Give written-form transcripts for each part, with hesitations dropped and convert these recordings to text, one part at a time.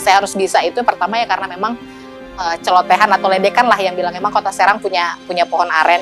saya harus bisa itu pertama ya karena memang celotehan atau ledekan lah yang bilang emang Kota Serang punya pohon aren.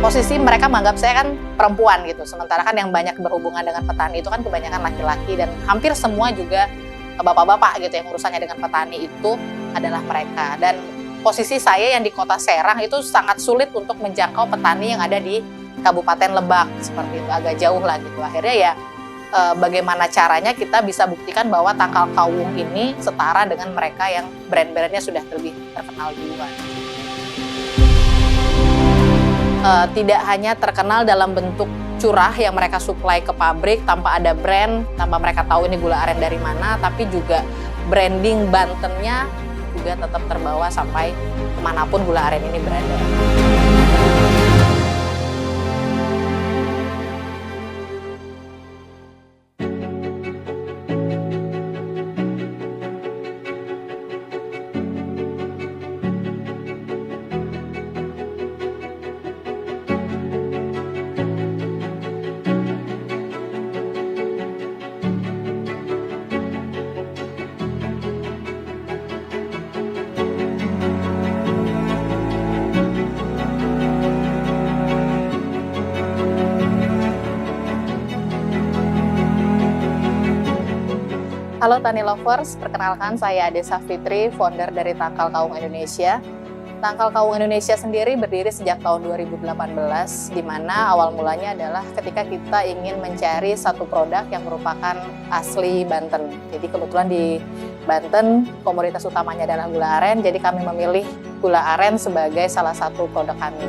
Posisi mereka menganggap saya kan perempuan gitu, sementara kan yang banyak berhubungan dengan petani itu kan kebanyakan laki-laki dan hampir semua juga bapak-bapak gitu yang urusannya dengan petani itu adalah mereka. Dan posisi saya yang di Kota Serang itu sangat sulit untuk menjangkau petani yang ada di Kabupaten Lebak seperti itu, agak jauh lah gitu. Akhirnya ya bagaimana caranya kita bisa buktikan bahwa Tangkal Kawung ini setara dengan mereka yang brand-brandnya sudah lebih terkenal duluan. Tidak hanya terkenal dalam bentuk curah yang mereka suplai ke pabrik tanpa ada brand, tanpa mereka tahu ini gula aren dari mana, tapi juga branding Bantennya juga tetap terbawa sampai kemanapun gula aren ini berada. Halo Tani Lovers, perkenalkan saya Desa Fitri, founder dari Tangkal Kawung Indonesia. Tangkal Kawung Indonesia sendiri berdiri sejak tahun 2018, di mana awal mulanya adalah ketika kita ingin mencari satu produk yang merupakan asli Banten. Jadi kebetulan di Banten komoditas utamanya adalah gula aren, jadi kami memilih gula aren sebagai salah satu produk kami.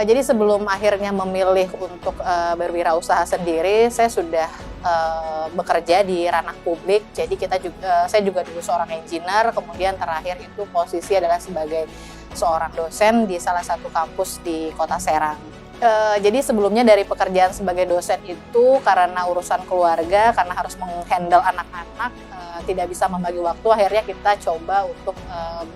Jadi sebelum akhirnya memilih untuk berwirausaha sendiri, saya sudah bekerja di ranah publik. Jadi saya juga dulu seorang engineer, kemudian terakhir itu posisi adalah sebagai seorang dosen di salah satu kampus di Kota Serang. Jadi sebelumnya dari pekerjaan sebagai dosen itu karena urusan keluarga, karena harus menghandle anak-anak, tidak bisa membagi waktu, akhirnya kita coba untuk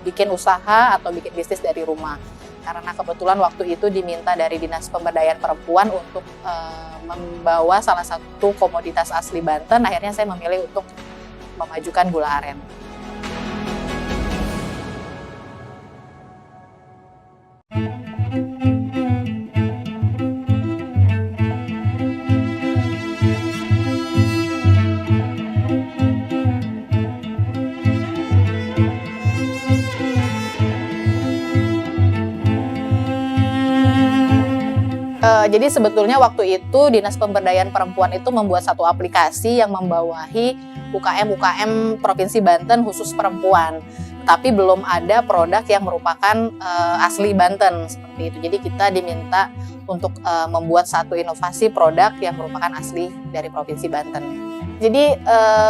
bikin usaha atau bikin bisnis dari rumah. Karena kebetulan waktu itu diminta dari Dinas Pemberdayaan Perempuan untuk membawa salah satu komoditas asli Banten, akhirnya saya memilih untuk memajukan gula aren. Jadi sebetulnya waktu itu Dinas Pemberdayaan Perempuan itu membuat satu aplikasi yang membawahi UKM Provinsi Banten khusus perempuan. Tapi belum ada produk yang merupakan asli Banten seperti itu. Jadi kita diminta untuk membuat satu inovasi produk yang merupakan asli dari Provinsi Banten. Jadi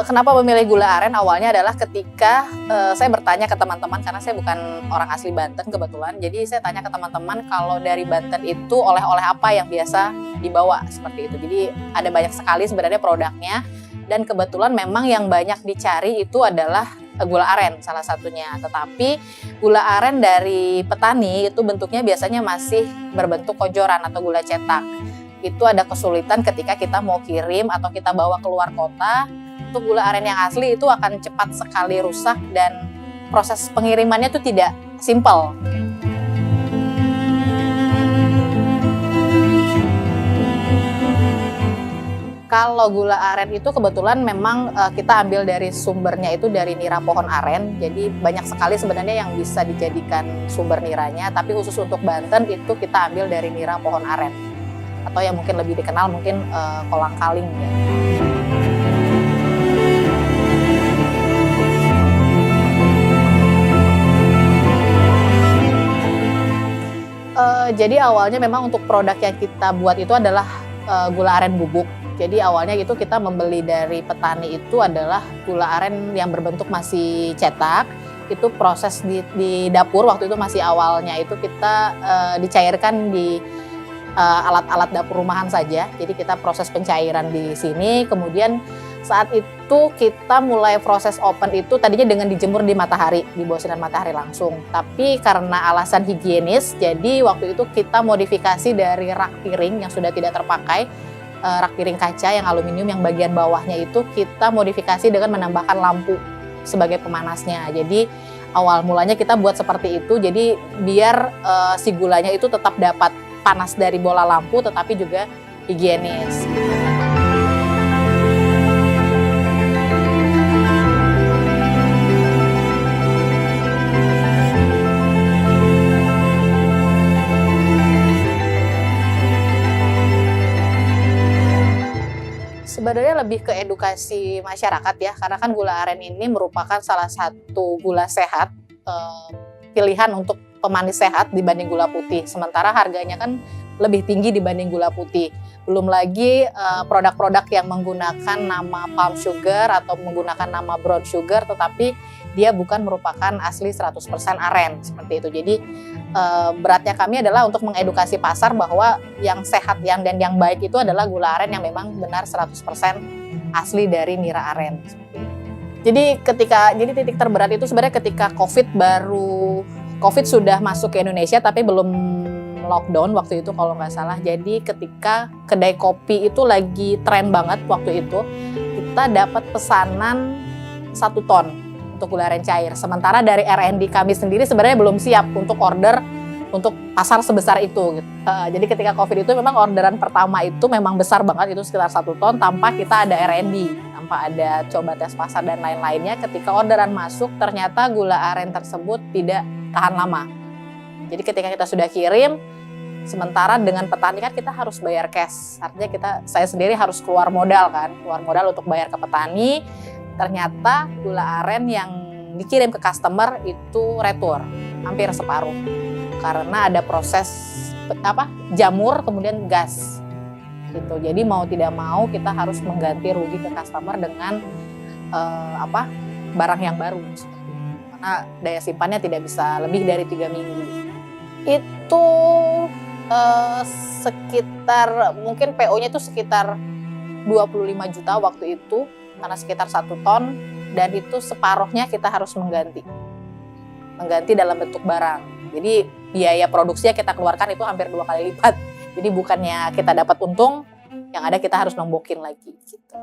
kenapa memilih gula aren awalnya adalah ketika saya bertanya ke teman-teman, karena saya bukan orang asli Banten kebetulan. Jadi saya tanya ke teman-teman kalau dari Banten itu oleh-oleh apa yang biasa dibawa seperti itu. Jadi ada banyak sekali sebenarnya produknya, dan kebetulan memang yang banyak dicari itu adalah gula aren salah satunya. Tetapi gula aren dari petani itu bentuknya biasanya masih berbentuk kojoran atau gula cetak. Itu ada kesulitan ketika kita mau kirim atau kita bawa keluar kota. Untuk gula aren yang asli itu akan cepat sekali rusak dan proses pengirimannya itu tidak simpel. Kalau gula aren itu kebetulan memang kita ambil dari sumbernya itu dari nira pohon aren. Jadi banyak sekali sebenarnya yang bisa dijadikan sumber niranya, tapi khusus untuk Banten itu kita ambil dari nira pohon aren. Atau yang mungkin lebih dikenal mungkin kolang kaling ya. Jadi awalnya memang untuk produk yang kita buat itu adalah gula aren bubuk. Jadi awalnya itu kita membeli dari petani itu adalah gula aren yang berbentuk masih cetak. Itu proses di dapur waktu itu masih awalnya itu kita dicairkan di alat-alat dapur rumahan saja. Jadi kita proses pencairan di sini, kemudian saat itu itu kita mulai proses open itu tadinya dengan dijemur di matahari, di bawah sinar matahari langsung. Tapi karena alasan higienis, jadi waktu itu kita modifikasi dari rak piring yang sudah tidak terpakai, rak piring kaca yang aluminium yang bagian bawahnya itu kita modifikasi dengan menambahkan lampu sebagai pemanasnya. Jadi awal mulanya kita buat seperti itu, jadi biar si gulanya itu tetap dapat panas dari bola lampu tetapi juga higienis. Sebenarnya lebih ke edukasi masyarakat ya, karena kan gula aren ini merupakan salah satu gula sehat, pilihan untuk pemanis sehat dibanding gula putih. Sementara harganya kan lebih tinggi dibanding gula putih. Belum lagi produk-produk yang menggunakan nama palm sugar atau menggunakan nama brown sugar, tetapi dia bukan merupakan asli 100% aren seperti itu. Jadi beratnya kami adalah untuk mengedukasi pasar bahwa yang sehat dan yang baik itu adalah gula aren yang memang benar 100% asli dari nira aren. Jadi titik terberat itu sebenarnya ketika COVID sudah masuk ke Indonesia tapi belum lockdown waktu itu kalau nggak salah. Jadi ketika kedai kopi itu lagi tren banget waktu itu, kita dapat pesanan 1 ton untuk gula aren cair. Sementara dari R&D kami sendiri sebenarnya belum siap untuk order untuk pasar sebesar itu. Jadi ketika COVID itu memang orderan pertama itu memang besar banget, itu sekitar 1 ton tanpa kita ada R&D, tanpa ada coba tes pasar dan lain-lainnya. Ketika orderan masuk ternyata gula aren tersebut tidak tahan lama. Jadi ketika kita sudah kirim, sementara dengan petani kan kita harus bayar cash. Artinya saya sendiri harus keluar modal untuk bayar ke petani. Ternyata gula aren yang dikirim ke customer itu retur, hampir separuh. Karena ada proses jamur kemudian gas. Gitu. Jadi mau tidak mau kita harus mengganti rugi ke customer dengan barang yang baru. Karena daya simpannya tidak bisa lebih dari 3 minggu. Itu sekitar mungkin PO-nya itu sekitar 25 juta waktu itu karena sekitar 1 ton, dan itu separuhnya kita harus mengganti dalam bentuk barang. Jadi biaya produksinya kita keluarkan itu hampir 2 kali lipat. Jadi bukannya kita dapat untung, yang ada kita harus nombokin lagi gitu.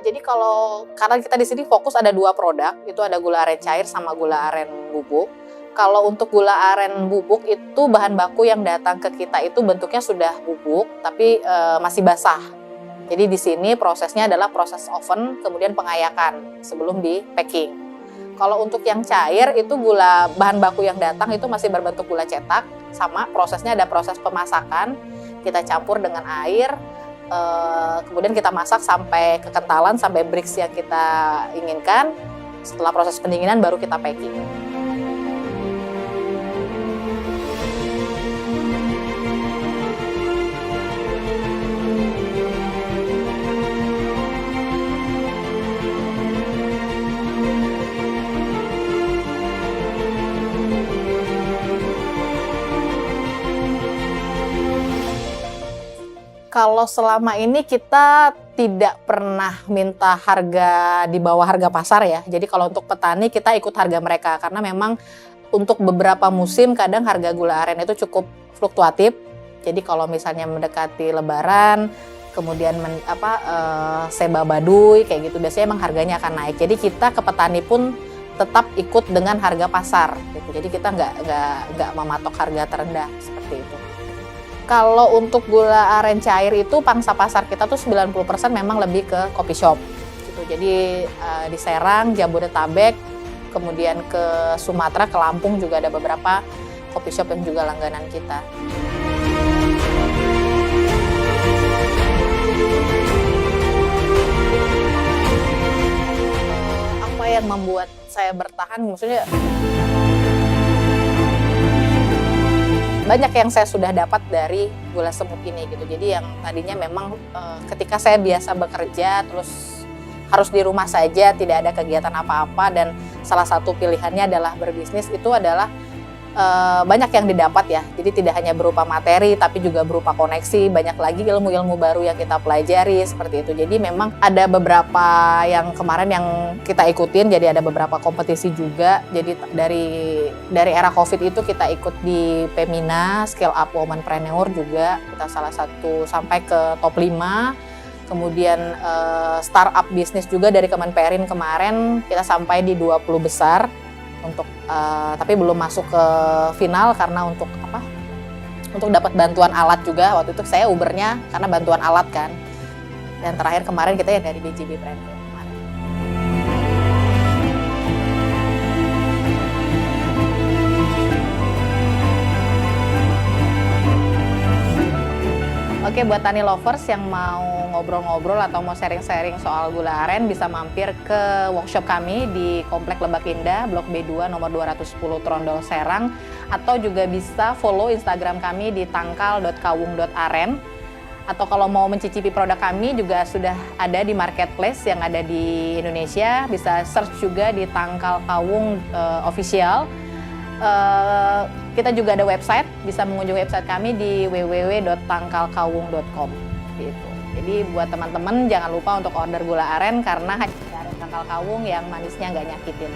Jadi karena kita di sini fokus ada 2 produk, itu ada gula aren cair sama gula aren bubuk. Kalau untuk gula aren bubuk itu bahan baku yang datang ke kita itu bentuknya sudah bubuk tapi masih basah. Jadi di sini prosesnya adalah proses oven kemudian pengayakan sebelum di packing. Kalau untuk yang cair itu bahan baku yang datang itu masih berbentuk gula cetak, sama prosesnya ada proses pemasakan, kita campur dengan air. Kemudian kita masak sampai kekentalan, sampai brix yang kita inginkan. Setelah proses pendinginan baru kita packing. Kalau selama ini kita tidak pernah minta harga di bawah harga pasar ya. Jadi kalau untuk petani kita ikut harga mereka karena memang untuk beberapa musim kadang harga gula aren itu cukup fluktuatif. Jadi kalau misalnya mendekati Lebaran, kemudian Seba Baduy kayak gitu, biasanya emang harganya akan naik. Jadi kita ke petani pun tetap ikut dengan harga pasar. Gitu. Jadi kita nggak mematok harga terendah seperti itu. Kalau untuk gula aren cair itu pangsa pasar kita tuh 90% memang lebih ke coffee shop. Gitu. Jadi di Serang, Jabodetabek, kemudian ke Sumatera, ke Lampung juga ada beberapa coffee shop yang juga langganan kita. Apa yang membuat saya bertahan, maksudnya banyak yang saya sudah dapat dari gula semut ini gitu. Jadi yang tadinya memang ketika saya biasa bekerja terus harus di rumah saja, tidak ada kegiatan apa-apa, dan salah satu pilihannya adalah berbisnis, itu adalah banyak yang didapat ya. Jadi tidak hanya berupa materi, tapi juga berupa koneksi, banyak lagi ilmu-ilmu baru yang kita pelajari seperti itu. Jadi memang ada beberapa yang kemarin yang kita ikutin, jadi ada beberapa kompetisi juga. Jadi dari era COVID itu kita ikut di Femina, Scale Up Womanpreneur juga, kita salah satu sampai ke top 5. Kemudian startup bisnis juga dari Kemenperin kemarin, kita sampai di 20 besar. Tapi belum masuk ke final karena untuk dapat bantuan alat juga. Waktu itu saya Ubernya karena bantuan alat kan. Dan terakhir kemarin kita yang dari BJB Brand kemarin. Oke, buat Tani lovers yang mau ngobrol-ngobrol atau mau sharing-sharing soal gula aren, bisa mampir ke workshop kami di Komplek Lebak Indah, Blok B2 nomor 210 Trondol Serang, atau juga bisa follow Instagram kami di tangkal.kawung.aren. Atau kalau mau mencicipi produk kami juga sudah ada di marketplace yang ada di Indonesia, bisa search juga di Tangkal Kawung official. Kita juga ada website, bisa mengunjungi website kami di www.tangkalkawung.com gitu. Jadi buat teman-teman jangan lupa untuk order gula aren karena hanya aren Tangkal Kawung yang manisnya nggak nyakitin.